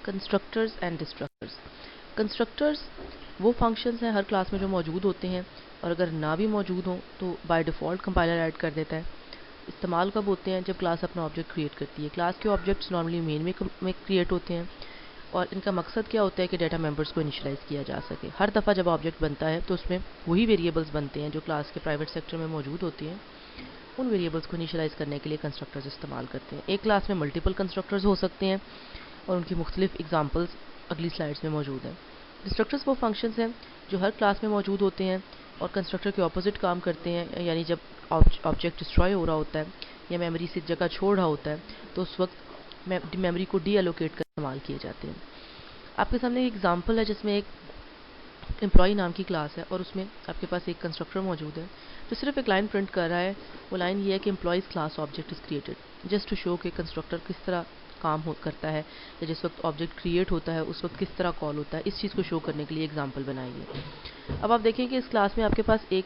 Constructors and destructors. Constructors वो functions हैं हर class में जो मौजूद होते हैं, और अगर ना भी मौजूद हों तो बाय डिफ़ॉल्ट कंपाइलर ऐड कर देता है। इस्तेमाल कब होते हैं? जब क्लास अपना ऑब्जेक्ट क्रिएट करती है। क्लास के ऑब्जेक्ट्स नॉर्मली मेन में क्रिएट होते हैं, और इनका मकसद क्या होता है कि डाटा मेंबर्स को इनिशियलाइज़ किया जा सके। हर दफ़ा जब ऑब्जेक्ट बनता है तो उसमें वही वेरिएबल्स बनते हैं जो क्लास के प्राइवेट सेक्टर में मौजूद होती हैं। उन वेरिएबल्स को इनिशियलाइज़ करने के लिए कंस्ट्रक्टर्स इस्तेमाल करते हैं। एक क्लास में मल्टीपल कंस्ट्रक्टर्स हो सकते हैं, और उनकी मुख्तलिफ एग्जांपल्स अगली स्लाइड्स में मौजूद हैं। डिस्ट्रक्टर्स वो फंक्शंस हैं जो हर क्लास में मौजूद होते हैं और कंस्ट्रक्टर के ऑपोजिट काम करते हैं, यानी जब ऑब्जेक्ट डिस्ट्रॉय हो रहा होता है या मेमोरी से जगह छोड़ रहा होता है तो उस वक्त मेमोरी को डी एलोकेट कर इस्तेमाल किए जाते हैं। आपके सामने एक एग्जांपल है जिसमें एक एम्प्लॉय नाम की क्लास है और उसमें आपके पास एक कंस्ट्रक्टर मौजूद है जो सिर्फ एक लाइन प्रिंट कर रहा है। वो लाइन ये है कि employees class object is created, just to show कि कंस्ट्रक्टर किस तरह काम करता है, या जिस वक्त ऑब्जेक्ट क्रिएट होता है उस वक्त किस तरह कॉल होता है। इस चीज़ को शो करने के लिए एग्जांपल बनाई है। अब आप देखें कि इस क्लास में आपके पास एक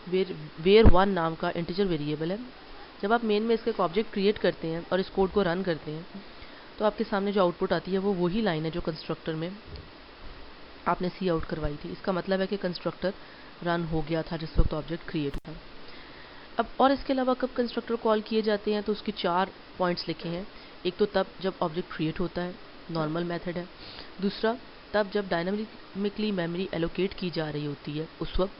वेयर वन नाम का इंटीजर वेरिएबल है। जब आप मेन में इसका एक ऑब्जेक्ट क्रिएट करते हैं और इस कोड को रन करते हैं तो आपके सामने जो आउटपुट आती है वो वही लाइन है जो कंस्ट्रक्टर में आपने सी आउट करवाई थी। इसका मतलब है कि कंस्ट्रक्टर रन हो गया था जिस वक्त ऑब्जेक्ट क्रिएट हुआ। अब और इसके अलावा कब कंस्ट्रक्टर कॉल किए जाते हैं तो उसके 4 पॉइंट्स लिखे हैं। एक तो तब जब ऑब्जेक्ट क्रिएट होता है, नॉर्मल मेथड है। दूसरा, तब जब डायनामिकली मेमोरी एलोकेट की जा रही होती है उस वक्त।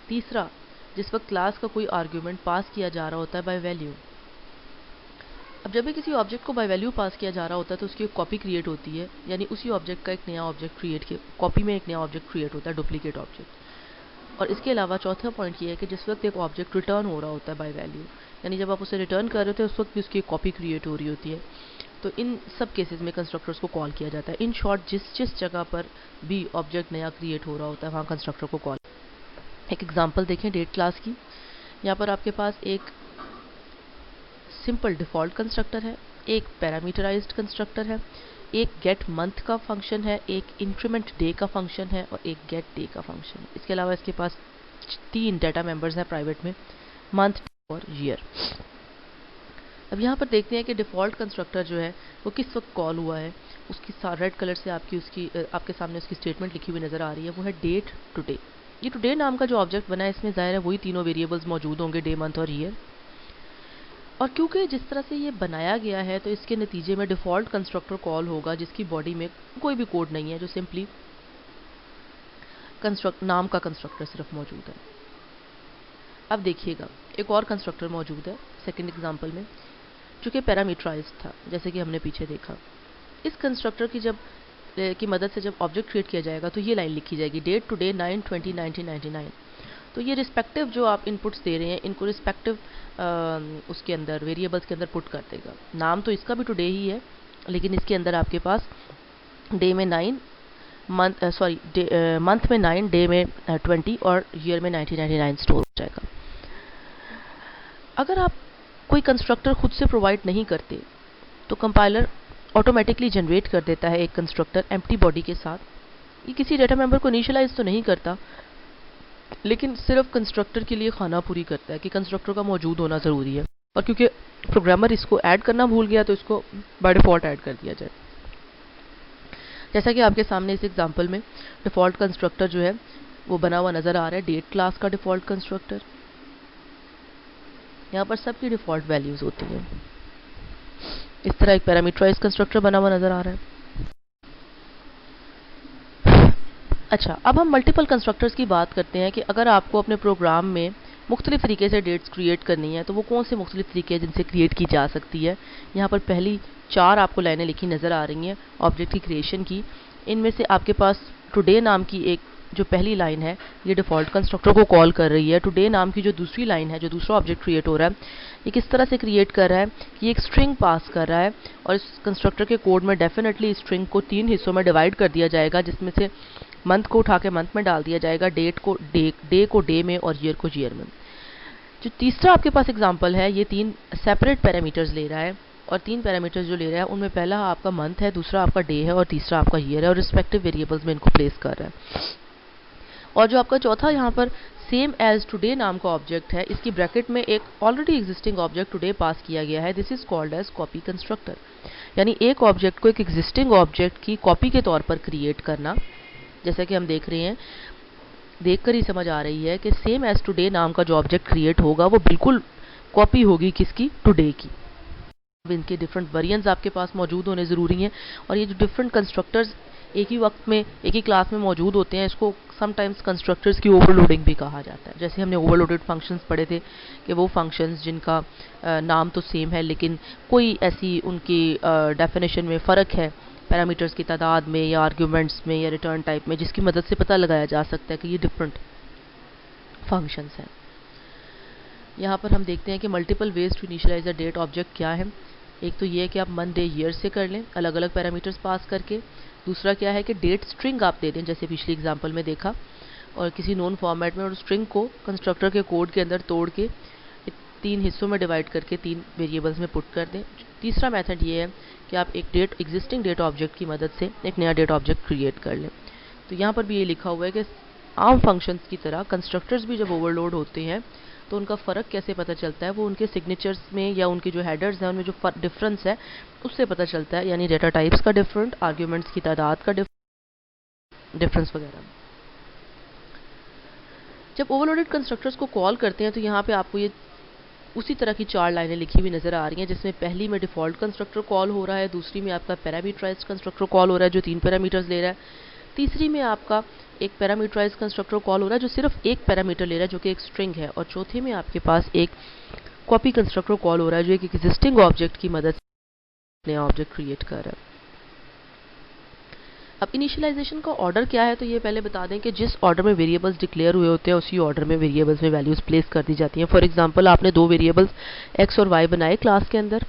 तीसरा, जिस वक्त क्लास का कोई आर्ग्यूमेंट पास किया जा रहा होता है बाय वैल्यू। अब जब भी किसी ऑब्जेक्ट को बाय वैल्यू पास किया जा रहा होता है तो उसकी एक कॉपी क्रिएट होती है, यानी उसी ऑब्जेक्ट का एक नया ऑब्जेक्ट कॉपी में एक नया ऑब्जेक्ट क्रिएट होता है, डुप्लीकेट ऑब्जेक्ट। और इसके अलावा चौथा पॉइंट ये है कि जिस वक्त एक ऑब्जेक्ट रिटर्न हो रहा होता है बाय वैल्यू, यानी जब आप उसे रिटर्न कर रहे होते हैं उस वक्त भी उसकी एक कॉपी क्रिएट हो रही होती है। तो इन सब केसेस में कंस्ट्रक्टर्स को कॉल किया जाता है। इन शॉर्ट, जिस जगह पर भी ऑब्जेक्ट नया क्रिएट हो रहा होता है वहाँ कंस्ट्रक्टर को कॉल। एक एग्जांपल देखें डेट क्लास की। यहाँ पर आपके पास एक सिंपल डिफ़ॉल्ट कंस्ट्रक्टर है, एक पैरामीटराइज्ड कंस्ट्रक्टर है, एक गेट मंथ का फंक्शन है, एक इंक्रीमेंट डे का फंक्शन है और एक गेट डे का फंक्शन है। इसके अलावा इसके पास 3 डाटा मेंबर्स हैं प्राइवेट में, मंथ और ईयर। अब यहाँ पर देखते हैं कि डिफ़ॉल्ट कंस्ट्रक्टर जो है वो किस वक्त कॉल हुआ है। उसकी रेड कलर से आपके सामने उसकी स्टेटमेंट लिखी हुई नज़र आ रही है, वो है डेट टुडे। ये टुडे नाम का जो ऑब्जेक्ट बना है इसमें ज़ाहिर है वही तीनों वेरिएबल्स मौजूद होंगे, डे, मंथ और ईयर। और क्योंकि जिस तरह से ये बनाया गया है तो इसके नतीजे में डिफ़ॉल्ट कंस्ट्रक्टर कॉल होगा जिसकी बॉडी में कोई भी कोड नहीं है, जो सिंपली नाम का कंस्ट्रक्टर सिर्फ मौजूद है। अब देखिएगा एक और कंस्ट्रक्टर मौजूद है सेकंड एग्जांपल में, जो कि पैरामीटराइज्ड था जैसे कि हमने पीछे देखा। इस कंस्ट्रक्टर की मदद से जब ऑब्जेक्ट क्रिएट किया जाएगा तो ये लाइन लिखी जाएगी, डेट टुडे 9/20/1999। तो ये रिस्पेक्टिव जो आप इनपुट्स दे रहे हैं इनको रिस्पेक्टिव उसके अंदर वेरिएबल्स के अंदर पुट कर देगा। नाम तो इसका भी टुडे ही है, लेकिन इसके अंदर आपके पास डे में 9, मंथ में 9, डे में 20 और ईयर में 1999 स्टोर हो जाएगा। अगर आप कोई कंस्ट्रक्टर खुद से प्रोवाइड नहीं करते तो कंपाइलर ऑटोमेटिकली जनरेट कर देता है एक कंस्ट्रक्टर एम्प्टी बॉडी के साथ। ये किसी डाटा मेंबर को इनिशियलाइज तो नहीं करता, लेकिन सिर्फ कंस्ट्रक्टर के लिए खाना पूरी करता है कि कंस्ट्रक्टर का मौजूद होना ज़रूरी है। और क्योंकि प्रोग्रामर इसको ऐड करना भूल गया तो इसको बाय डिफ़ॉल्ट ऐड कर दिया जाए। जैसा कि आपके सामने इस एग्जांपल में डिफ़ॉल्ट कंस्ट्रक्टर जो है वो बना हुआ नज़र आ रहा है, डेट क्लास का डिफ़ॉल्ट कंस्ट्रक्टर। यहाँ पर सबकी डिफ़ॉल्ट वैल्यूज़ होती हैं। इस तरह एक पैरामीटराइज्ड कंस्ट्रक्टर बना हुआ नज़र आ रहा है। अच्छा, अब हम मल्टीपल कंस्ट्रक्टर्स की बात करते हैं कि अगर आपको अपने प्रोग्राम में मुख्तलिफ तरीके से डेट्स क्रिएट करनी है तो वो कौन से मुख्तलिफ तरीके हैं जिनसे क्रिएट की जा सकती है। यहाँ पर पहली 4 आपको लाइनें लिखी नज़र आ रही हैं ऑब्जेक्ट की क्रिएशन की। इनमें से आपके पास टुडे नाम की एक जो पहली लाइन है ये डिफ़ॉल्ट कंस्ट्रक्टर को कॉल कर रही है। टुडे नाम की जो दूसरी लाइन है, जो दूसरा ऑब्जेक्ट क्रिएट हो रहा है, ये किस तरह से क्रिएट कर रहा है कि ये एक स्ट्रिंग पास कर रहा है, और इस कंस्ट्रक्टर के कोड में डेफिनेटली स्ट्रिंग को 3 हिस्सों में डिवाइड कर दिया जाएगा, जिसमें से मंथ को उठा के मंथ में डाल दिया जाएगा, डे को डे में और ईयर को ईयर में। जो तीसरा आपके पास एग्जांपल है ये 3 सेपरेट पैरामीटर्स ले रहा है, और 3 पैरामीटर्स जो ले रहा है उनमें पहला आपका मंथ है, दूसरा आपका डे है और तीसरा आपका ईयर है, और रिस्पेक्टिव वेरिएबल्स में इनको प्लेस कर रहा है। और जो आपका चौथा यहाँ पर सेम एज टुडे नाम का ऑब्जेक्ट है, इसकी ब्रैकेट में एक ऑलरेडी एग्जिस्टिंग ऑब्जेक्ट टुडे पास किया गया है। This is called as copy constructor. यानी एक ऑब्जेक्ट को एक एग्जिस्टिंग ऑब्जेक्ट की कॉपी के तौर पर क्रिएट करना। जैसा कि हम देख रहे हैं, देखकर ही समझ आ रही है कि सेम एज टुडे नाम का जो ऑब्जेक्ट क्रिएट होगा वो बिल्कुल कॉपी होगी किसकी, टुडे की। इनके डिफरेंट वेरिएंट्स आपके पास मौजूद होने ज़रूरी हैं, और ये जो डिफरेंट कंस्ट्रक्टर्स एक ही वक्त में एक ही क्लास में मौजूद होते हैं, इसको समटाइम्स कंस्ट्रक्टर्स की ओवरलोडिंग भी कहा जाता है। जैसे हमने ओवरलोडेड फंक्शंस पढ़े थे कि वो फंक्शंस जिनका नाम तो सेम है लेकिन कोई ऐसी उनकी डेफिनेशन में फ़र्क है, पैरामीटर्स की तादाद में या आर्ग्यूमेंट्स में या रिटर्न टाइप में, जिसकी मदद से पता लगाया जा सकता है कि ये डिफरेंट फंक्शंस हैं। यहाँ पर हम देखते हैं कि multiple ways to initialise a date object क्या है। एक तो ये है कि आप मंथ डे ईयर से कर लें अलग अलग पैरामीटर्स पास करके। दूसरा क्या है कि डेट स्ट्रिंग आप दे दें, जैसे पिछली एग्जांपल में देखा, और किसी नोन फॉर्मेट में, और स्ट्रिंग को कंस्ट्रक्टर के कोड के अंदर तोड़ के 3 हिस्सों में डिवाइड करके 3 वेरिएबल्स में पुट कर दें। तीसरा मेथड ये है कि आप एक एग्जिस्टिंग डेट ऑब्जेक्ट की मदद से एक नया डेट ऑब्जेक्ट क्रिएट कर लें। तो यहाँ पर भी ये लिखा हुआ है कि आम फंक्शंस की तरह कंस्ट्रक्टर्स भी जब ओवरलोड होते हैं तो उनका फ़र्क कैसे पता चलता है, वो उनके सिग्नेचर्स में या उनके जो हेडर्स हैं उनमें जो डिफरेंस है उससे पता चलता है, यानी डेटा टाइप्स का डिफरेंट, आर्ग्यूमेंट्स की तादाद का डिफरेंस वगैरह। जब ओवरलोडेड कंस्ट्रक्टर्स को कॉल करते हैं तो यहाँ पे आपको ये उसी तरह की 4 लाइनें लिखी हुई नज़र आ रही हैं, जिसमें पहली में डिफ़ॉल्ट कंस्ट्रक्टर कॉल हो रहा है, दूसरी में आपका पैरामीटराइज्ड कंस्ट्रक्टर कॉल हो रहा है जो 3 पैरामीटर्स ले रहा है, तीसरी में आपका एक पैरामीटराइज कंस्ट्रक्टर कॉल हो रहा है जो सिर्फ एक पैरामीटर ले रहा है जो कि एक स्ट्रिंग है, और चौथे में आपके पास एक कॉपी कंस्ट्रक्टर कॉल हो रहा है जो एक एग्जिस्टिंग ऑब्जेक्ट की मदद से नया ऑब्जेक्ट क्रिएट कर रहा है। अब इनिशियलाइजेशन का ऑर्डर क्या है, तो ये पहले बता दें कि जिस ऑर्डर में वेरिएबल्स डिक्लेयर हुए होते हैं उसी ऑर्डर में वेरिएबल्स में वैल्यूज प्लेस कर दी जाती हैं। फॉर एग्जांपल, आपने 2 वेरिएबल्स एक्स और वाई बनाए क्लास के अंदर,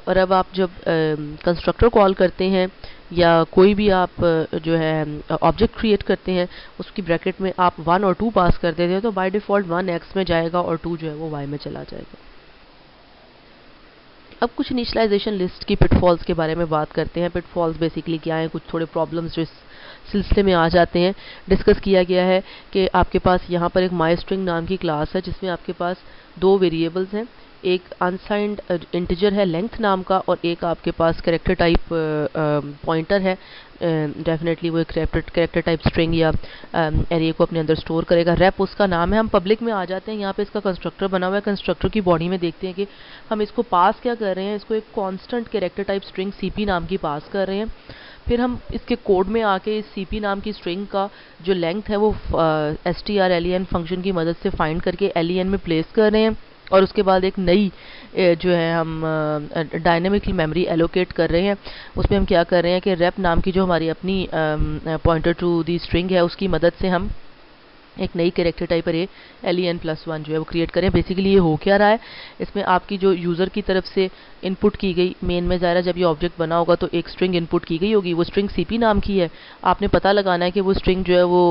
और अब आप जब कंस्ट्रक्टर कॉल करते हैं या कोई भी आप जो है ऑब्जेक्ट क्रिएट करते हैं, उसकी ब्रैकेट में आप 1 और 2 पास कर देते हैं, तो बाय डिफ़ॉल्ट 1 एक्स में जाएगा और 2 जो है वो वाई में चला जाएगा। अब कुछ इनिशियलाइजेशन लिस्ट की पिटफॉल्स के बारे में बात करते हैं। पिटफॉल्स बेसिकली क्या हैं, कुछ थोड़े प्रॉब्लम्स जो इस सिलसिले में आ जाते हैं। डिस्कस किया गया है कि आपके पास यहाँ पर एक माईस्ट्रिंग नाम की क्लास है जिसमें आपके पास 2 वेरिएबल्स हैं, एक अनसाइंड इंटीजर है लेंथ नाम का, और एक आपके पास कैरेक्टर टाइप पॉइंटर है। डेफिनेटली वो कैरेक्टर टाइप स्ट्रिंग या एरे को अपने अंदर स्टोर करेगा। रैप उसका नाम है। हम पब्लिक में आ जाते हैं, यहाँ पे इसका कंस्ट्रक्टर बना हुआ है। कंस्ट्रक्टर की बॉडी में देखते हैं कि हम इसको पास क्या कर रहे हैं, इसको एक constant character type string CP नाम की पास कर रहे हैं। फिर हम इसके कोड में आके इस सीपी नाम की स्ट्रिंग का जो लेंथ है वो strlen फंक्शन की मदद से फाइंड करके len में प्लेस कर रहे हैं, और उसके बाद एक नई जो है हम डायनेमिकली मेमोरी एलोकेट कर रहे हैं। उसमें हम क्या कर रहे हैं कि रैप नाम की जो हमारी अपनी पॉइंटर टू दी स्ट्रिंग है उसकी मदद से हम एक नई कैरेक्टर टाइप अरे len+1 जो है वो क्रिएट करें। बेसिकली ये हो क्या रहा है, इसमें आपकी जो यूज़र की तरफ से इनपुट की गई, मेन में ज़ाहिर जब ये ऑब्जेक्ट बना होगा तो एक स्ट्रिंग इनपुट की गई होगी, वो स्ट्रिंग सीपी नाम की है। आपने पता लगाना है कि वो स्ट्रिंग जो है वो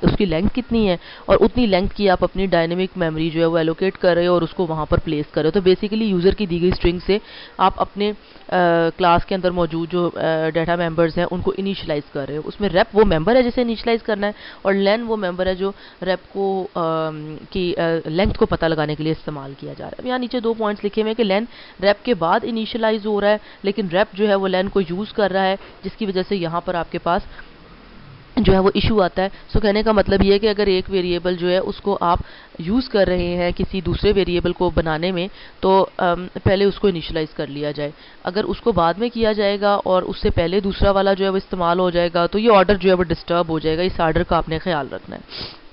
उसकी लेंथ कितनी है, और उतनी लेंथ की आप अपनी डायनेमिक मेमोरी जो है वो एलोकेट कर रहे हो और उसको वहाँ पर प्लेस कर रहे हो। तो बेसिकली यूज़र की दी गई स्ट्रिंग से आप अपने क्लास के अंदर मौजूद जो डाटा मेंबर्स हैं उनको इनिशियलाइज कर रहे हो। उसमें रैप वो मेंबर है जिसे इनिशियलाइज करना है, और लेन वो मेंबर है जो रैप को की लेंथ को पता लगाने के लिए इस्तेमाल किया जा रहा है। यहाँ नीचे 2 पॉइंट्स लिखे हुए हैं कि लेन रैप के बाद इनिशियलाइज हो रहा है, लेकिन रैप जो है वो लेन को यूज़ कर रहा है, जिसकी वजह से यहाँ पर आपके पास जो है वो इशू आता है। सो कहने का मतलब ये है कि अगर एक वेरिएबल जो है उसको आप यूज़ कर रहे हैं किसी दूसरे वेरिएबल को बनाने में, तो पहले उसको इनिशियलाइज कर लिया जाए। अगर उसको बाद में किया जाएगा और उससे पहले दूसरा वाला जो है वो इस्तेमाल हो जाएगा तो ये ऑर्डर जो है वो डिस्टर्ब हो जाएगा। इस ऑर्डर का आपने ख्याल रखना है।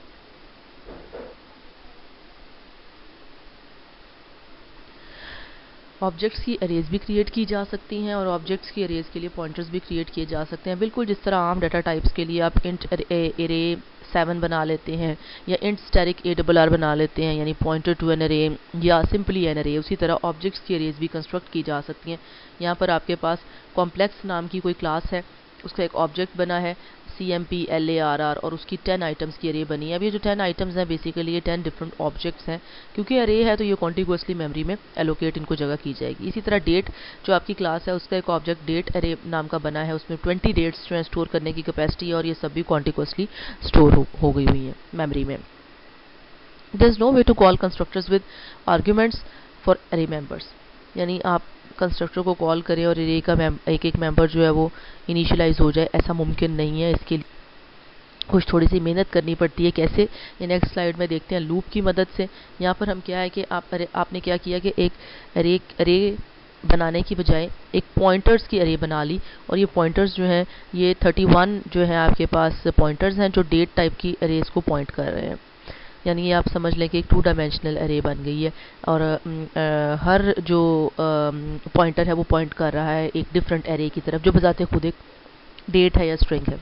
ऑब्जेक्ट्स की अरेज भी क्रिएट की जा सकती हैं, और ऑब्जेक्ट्स की अरेज के लिए पॉइंटर्स भी क्रिएट किए जा सकते हैं, बिल्कुल जिस तरह आम डाटा टाइप्स के लिए आप इंट एरे 7 बना लेते हैं या इंट स्टैटिक ARR बना लेते हैं, यानी पॉइंटर टू एन अरे या सिंपली एन अरे। उसी तरह ऑब्जेक्ट्स की अरेज भी कंस्ट्रक्ट की जा सकती हैं। यहाँ पर आपके पास कॉम्प्लेक्स नाम की कोई क्लास है, उसका एक ऑब्जेक्ट बना है CMPLARR, और उसकी 10 आइटम्स की अरे बनी है। अब ये जो 10 आइटम्स हैं बेसिकली ये 10 डिफरेंट ऑब्जेक्ट्स हैं, क्योंकि अरे है तो ये कॉन्टिग्यूसली मेमोरी में एलोकेट इनको जगह की जाएगी। इसी तरह डेट जो आपकी क्लास है उसका एक ऑब्जेक्ट डेट अरे नाम का बना है, उसमें 20 डेट्स जो है स्टोर करने की कैपेसिटी है, और ये सब भी कॉन्टिग्यूसली स्टोर हो गई हुई है मेमोरी में। There is no way to call constructors with arguments for array members, यानी आप कंस्ट्रक्टर को कॉल करें और अरे का एक एक मेंबर जो है वो इनिशियलाइज हो जाए, ऐसा मुमकिन नहीं है। इसके लिए कुछ थोड़ी सी मेहनत करनी पड़ती है। कैसे, ये नेक्स्ट स्लाइड में देखते हैं लूप की मदद से। यहाँ पर हम क्या है कि आपने क्या किया कि एक अरे बनाने की बजाय एक पॉइंटर्स की अरे बना ली, और ये पॉइंटर्स जो हैं ये 31 जो है आपके पास पॉइंटर्स हैं जो डेट टाइप की अरेज को पॉइंट कर रहे हैं। यानी ये आप समझ लें कि एक 2 डायमेंशनल अरे बन गई है, और हर जो पॉइंटर है वो पॉइंट कर रहा है एक डिफरेंट अरे की तरफ, जो बजाते खुद एक डेट है या स्ट्रिंग है।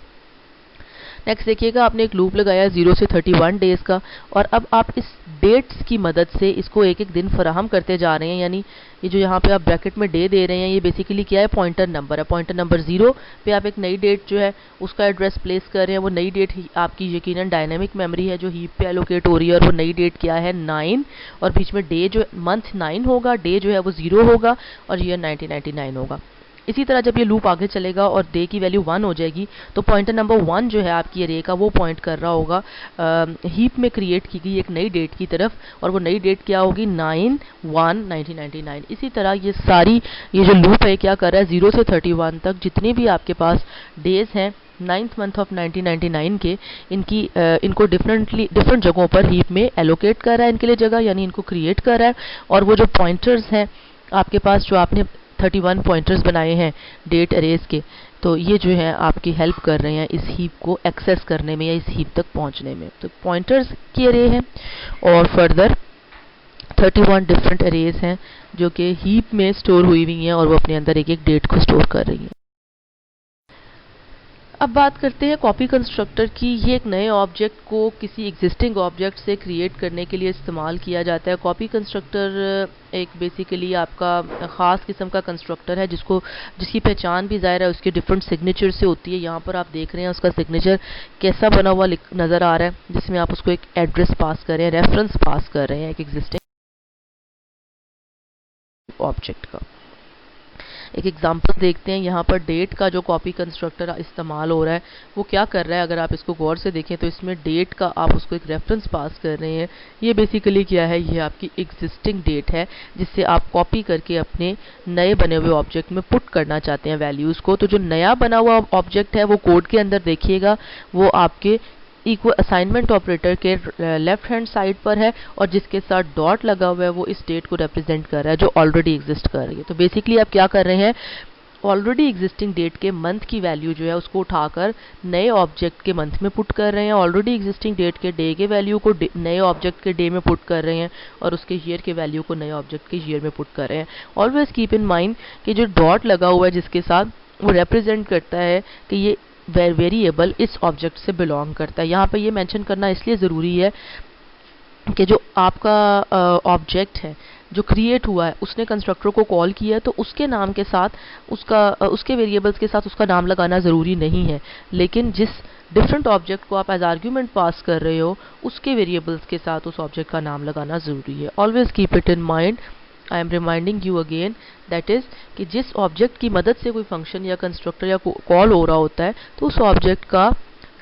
नेक्स्ट देखिएगा, आपने एक लूप लगाया 0 से 31 डेज का, और अब आप इस डेट्स की मदद से इसको एक एक दिन फराहम करते जा रहे हैं। यानी ये जो यहाँ पे आप ब्रैकेट में डे दे रहे हैं, ये बेसिकली क्या है, पॉइंटर नंबर है। पॉइंटर नंबर 0 पे आप एक नई डेट जो है उसका एड्रेस प्लेस कर रहे हैं। वो नई डेट आपकी यकीनन डायनेमिक मेमोरी है जो हीप पे एलोकेट हो रही है, और वो नई डेट क्या है, 9, और बीच में डे जो मंथ 9 होगा, डे जो है वो 0 होगा, और ईयर 1999 होगा। इसी तरह जब ये लूप आगे चलेगा और डे की वैल्यू 1 हो जाएगी, तो पॉइंटर नंबर 1 जो है आपकी अरे का, वो पॉइंट कर रहा होगा हीप में क्रिएट की गई एक नई डेट की तरफ, और वो नई डेट क्या होगी, 9/1/1999। इसी तरह ये जो लूप है क्या कर रहा है, 0 से 31 तक जितने भी आपके पास डेज हैं 9th मंथ ऑफ 1999 के, इनको डिफरेंट जगहों पर हीप में एलोकेट कर रहा है, इनके लिए जगह, यानी इनको क्रिएट कर रहा है। और वो जो पॉइंटर्स हैं आपके पास, जो आपने 31 पॉइंटर्स बनाए हैं डेट अरेज के, तो ये जो है आपकी हेल्प कर रहे हैं इस हीप को एक्सेस करने में या इस हीप तक पहुंचने में। तो पॉइंटर्स की अरे है, और फर्दर 31 डिफरेंट अरेज हैं जो कि हीप में स्टोर हुई हुई हैं, और वो अपने अंदर एक एक डेट को स्टोर कर रही हैं। अब बात करते हैं कॉपी कंस्ट्रक्टर की। ये एक नए ऑब्जेक्ट को किसी एग्जिस्टिंग ऑब्जेक्ट से क्रिएट करने के लिए इस्तेमाल किया जाता है। कॉपी कंस्ट्रक्टर एक बेसिकली आपका ख़ास किस्म का कंस्ट्रक्टर है जिसकी पहचान भी ज़ाहिर है उसके डिफरेंट सिग्नेचर से होती है। यहाँ पर आप देख रहे हैं उसका सिग्नेचर कैसा बना हुआ नज़र आ रहा है, जिसमें आप उसको एक एड्रेस पास कर रहे हैं, रेफरेंस पास कर रहे हैं एक एग्जिस्टिंग ऑब्जेक्ट का। एक एग्जांपल देखते हैं। यहाँ पर डेट का जो कॉपी कंस्ट्रक्टर इस्तेमाल हो रहा है वो क्या कर रहा है, अगर आप इसको गौर से देखें तो इसमें डेट का आप उसको एक रेफरेंस पास कर रहे हैं। ये बेसिकली क्या है, ये आपकी एग्जिस्टिंग डेट है जिससे आप कॉपी करके अपने नए बने हुए ऑब्जेक्ट में पुट करना चाहते हैं वैल्यूज़ को। तो जो नया बना हुआ ऑब्जेक्ट है वो कोड के अंदर देखिएगा वो आपके इक्वल असाइनमेंट ऑपरेटर के लेफ्ट हैंड साइड पर है, और जिसके साथ डॉट लगा हुआ है वो इस डेट को रिप्रेजेंट कर रहा है जो ऑलरेडी एग्जिस्ट कर रही है। तो बेसिकली आप क्या कर रहे हैं, ऑलरेडी एग्जिस्टिंग डेट के मंथ की वैल्यू जो है उसको उठाकर नए ऑब्जेक्ट के मंथ में पुट कर रहे हैं, ऑलरेडी एग्जिस्टिंग डेट के डे के वैल्यू को नए ऑब्जेक्ट के डे में पुट कर रहे हैं, और उसके ईयर के वैल्यू को नए ऑब्जेक्ट के ईयर में पुट कर रहे हैं। ऑलवेज कीप इन माइंड कि जो डॉट लगा हुआ है जिसके साथ, वो रिप्रेजेंट करता है कि ये वेरिएबल इस ऑब्जेक्ट से बिलोंग करता है। यहाँ पे ये मेंशन करना इसलिए ज़रूरी है कि जो आपका ऑब्जेक्ट है जो क्रिएट हुआ है उसने कंस्ट्रक्टर को कॉल किया है, तो उसके नाम के साथ उसके वेरिएबल्स के साथ उसका नाम लगाना ज़रूरी नहीं है, लेकिन जिस डिफरेंट ऑब्जेक्ट को आप एज आर्ग्यूमेंट पास कर रहे हो उसके वेरिएबल्स के साथ उस ऑब्जेक्ट का नाम लगाना ज़रूरी है। Always keep it in mind. I am reminding you again that is कि जिस ऑब्जेक्ट की मदद से कोई फंक्शन या कंस्ट्रक्टर या कॉल हो रहा होता है, तो उस ऑब्जेक्ट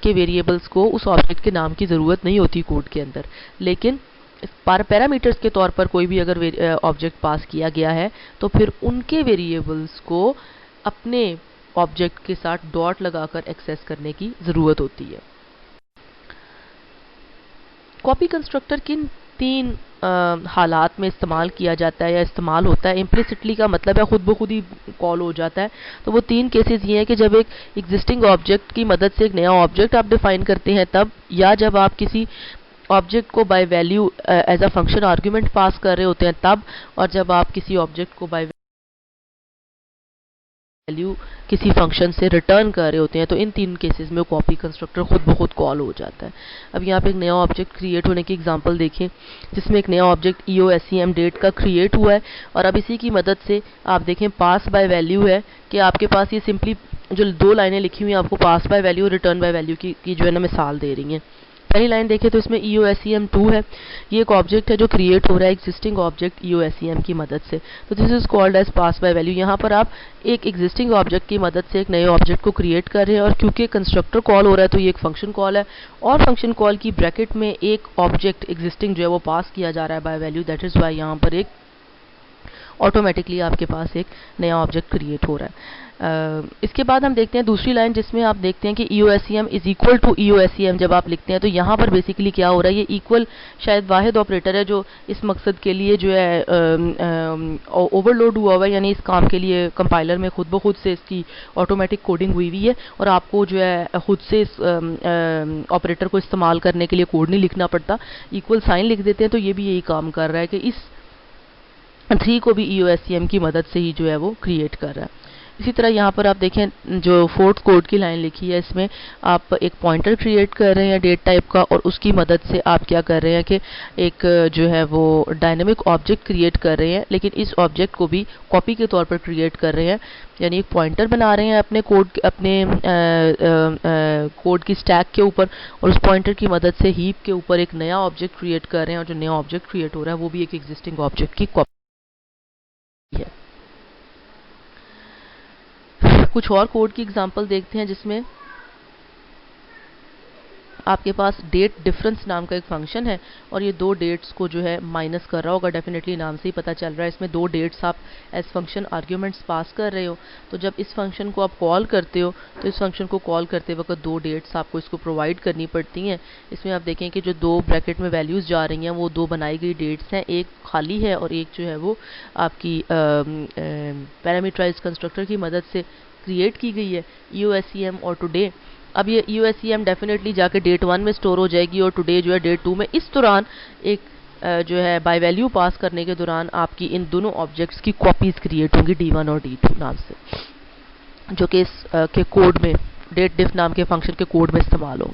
के वेरिएबल्स को उस ऑब्जेक्ट के नाम की ज़रूरत नहीं होती कोड के अंदर, लेकिन पैरामीटर्स के तौर पर कोई भी अगर ऑब्जेक्ट पास किया गया है तो फिर उनके वेरिएबल्स को अपने ऑब्जेक्ट के साथ डॉट लगाकर एक्सेस करने की ज़रूरत होती है। कॉपी कंस्ट्रक्टर किन 3 हालात में इस्तेमाल किया जाता है या इस्तेमाल होता है। इम्प्लिसिटली का मतलब है खुद ब खुद ही कॉल हो जाता है। तो वो 3 केसेस ये हैं कि जब एक एग्जिस्टिंग ऑब्जेक्ट की मदद से एक नया ऑब्जेक्ट आप डिफाइन करते हैं तब, या जब आप किसी ऑब्जेक्ट को by value as a function argument pass कर रहे होते हैं तब, और जब आप किसी ऑब्जेक्ट को बाय वैल्यू किसी फंक्शन से रिटर्न कर रहे होते हैं, तो इन 3 केसेस में कॉपी कंस्ट्रक्टर खुद ब खुद कॉल हो जाता है। अब यहाँ पे एक नया ऑब्जेक्ट क्रिएट होने की एग्जांपल देखें जिसमें एक नया ऑब्जेक्ट EOSEM डेट का क्रिएट हुआ है, और अब इसी की मदद से आप देखें पास बाय वैल्यू है कि आपके पास ये सिंपली जो 2 लाइनें लिखी हुई हैं आपको पास बाय वैल्यू और रिटर्न बाय वैल्यू की जो है ना मिसाल दे रही हैं। पहली लाइन देखें तो इसमें EOSEM2 है, ये एक ऑब्जेक्ट है जो क्रिएट हो रहा है एग्जिस्टिंग ऑब्जेक्ट EOSEM की मदद से। तो this is called as pass by value. यहाँ पर आप एक एग्जिस्टिंग ऑब्जेक्ट की मदद से एक नए ऑब्जेक्ट को क्रिएट कर रहे हैं, और क्योंकि कंस्ट्रक्टर कॉल हो रहा है तो ये एक फंक्शन कॉल है, और फंक्शन कॉल की ब्रैकेट में एक ऑब्जेक्ट एग्जिस्टिंग जो है वो पास किया जा रहा है by value, that is why यहाँ पर एक ऑटोमेटिकली आपके पास एक नया ऑब्जेक्ट क्रिएट हो रहा है। इसके बाद हम देखते हैं दूसरी लाइन जिसमें आप देखते हैं कि EOSEM is equal to EOSEM जब आप लिखते हैं तो यहाँ पर बेसिकली क्या हो रहा है, ये इक्वल शायद वाहिद ऑपरेटर है जो इस मकसद के लिए जो है ओवरलोड हुआ हुआ है, यानी इस काम के लिए कंपाइलर में खुद ब खुद से इसकी ऑटोमेटिक कोडिंग हुई हुई है और आपको जो है खुद से इस ऑपरेटर को इस्तेमाल करने के लिए कोड नहीं लिखना पड़ता। इक्वल साइन लिख देते हैं तो ये भी यही काम कर रहा है कि इस 3 को भी EOSEM की मदद से ही जो है वो क्रिएट कर रहा है। इसी तरह यहाँ पर आप देखें जो फोर्थ कोड की लाइन लिखी है, इसमें आप एक पॉइंटर क्रिएट कर रहे हैं डेट टाइप का और उसकी मदद से आप क्या कर रहे हैं कि एक जो है वो डायनेमिक ऑब्जेक्ट क्रिएट कर रहे हैं, लेकिन इस ऑब्जेक्ट को भी कॉपी के तौर पर क्रिएट कर रहे हैं, यानी एक पॉइंटर बना रहे हैं अपने कोड की स्टैक के ऊपर और उस पॉइंटर की मदद से हीप के ऊपर एक नया ऑब्जेक्ट क्रिएट कर रहे हैं और जो नया ऑब्जेक्ट क्रिएट हो रहा है वो भी एक एग्जिस्टिंग ऑब्जेक्ट की कॉपी है। कुछ और कोड की एग्जांपल देखते हैं जिसमें आपके पास डेट डिफरेंस नाम का एक फंक्शन है और ये दो डेट्स को जो है माइनस कर रहा होगा, डेफिनेटली नाम से ही पता चल रहा है। इसमें दो डेट्स आप एज फंक्शन आर्ग्यूमेंट्स पास कर रहे हो, तो जब इस फंक्शन को आप कॉल करते हो तो इस फंक्शन को कॉल करते वक्त दो डेट्स आपको इसको प्रोवाइड करनी पड़ती हैं। इसमें आप देखें कि जो दो ब्रैकेट में वैल्यूज़ जा रही हैं वो दो बनाई गई डेट्स हैं, एक खाली है और एक जो है वो आपकी पैरामीटराइज्ड कंस्ट्रक्टर की मदद से क्रिएट की गई है, EOSEM और टुडे। अब ये EOSEM डेफिनेटली जाके डेट 1 में स्टोर हो जाएगी और टुडे जो है डेट 2 में। इस दौरान एक जो है बाय वैल्यू पास करने के दौरान आपकी इन दोनों ऑब्जेक्ट्स की कॉपीज क्रिएट होंगी D1 और D2 नाम से, जो कि इस के कोड में डेट डिफ नाम के फंक्शन के कोड में इस्तेमाल होंगे।